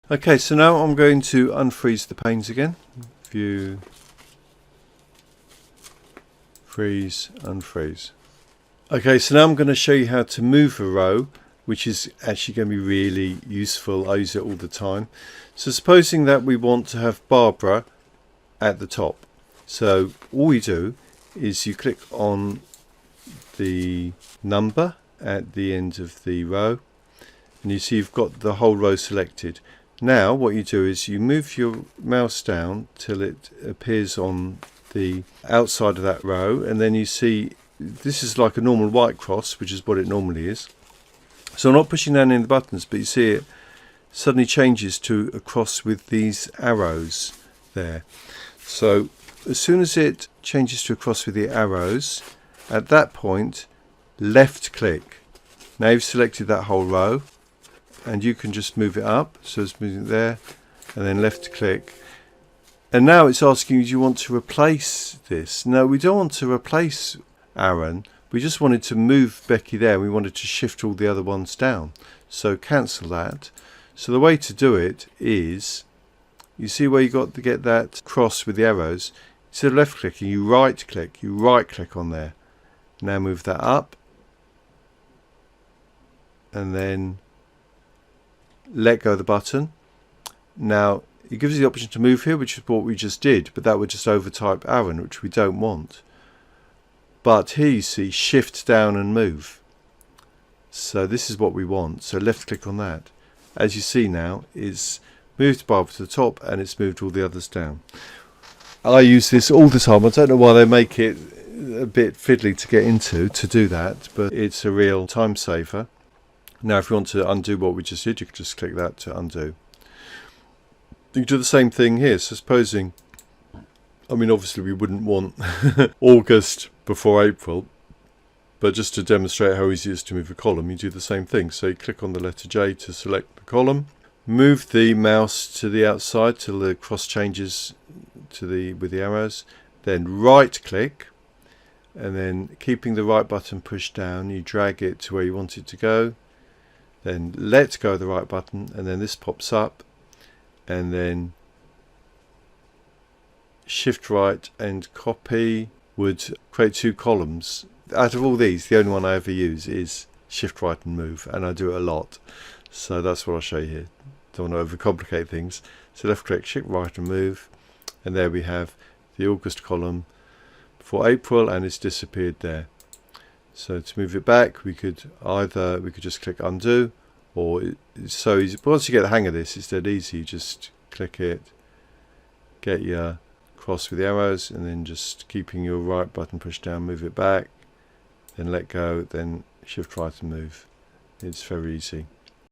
Okay, so now I'm going to unfreeze the panes again. View, freeze, unfreeze. Okay, so now I'm going to show you how to move a row, which is actually going to be really useful. I use it all the time. So supposing that we want to have Barbara at the top. So all you do is you click on the number at the end of the row, and you see you've got the whole row selected. Now what you do is you move your mouse down till it appears on the outside of that row, and then you see this is like a normal white cross, which is what it normally is. So I'm not pushing down any of the buttons, but you see it suddenly changes to a cross with these arrows there. So as soon as it changes to a cross with the arrows, at that point left click. Now you've selected that whole row, and you can just move it up, so it's moving there, and then left click. And now it's asking you, do you want to replace this? No, we don't want to replace Aaron. We just wanted to move Becky there. We wanted to shift all the other ones down. So cancel that. So the way to do it is, you see where you got to get that cross with the arrows? Instead of left clicking, you right click on there. Now move that up, and then let go of the button. Now it gives you the option to move here, which is what we just did, but that would just overtype Aaron, which we don't want. But here you see shift down and move. So this is what we want. So left click on that. As you see now, it's moved Barbara to the top, and it's moved all the others down. I use this all the time. I don't know why they make it a bit fiddly to get into to do that, but it's a real time saver. Now if you want to undo what we just did, you can just click that to undo. You can do the same thing here. So supposing, I mean obviously we wouldn't want August before April, but just to demonstrate how easy it is to move a column, you do the same thing. So you click on the letter J to select the column, move the mouse to the outside till the cross changes to the with the arrows, then right click, and then keeping the right button pushed down, you drag it to where you want it to go, then let go of the right button, and then this pops up, and then shift right and copy would create two columns. Out of all these, the only one I ever use is shift right and move, and I do it a lot, so that's what I'll show you here. Don't want to overcomplicate things. So left click, shift right and move, and there we have the August column for April, and it's disappeared there. So to move it back, we could just click undo, or it's so easy. But once you get the hang of this, it's dead easy. You just click it, get your cross with the arrows, and then just keeping your right button pushed down, move it back, then let go, then shift right and move. It's very easy.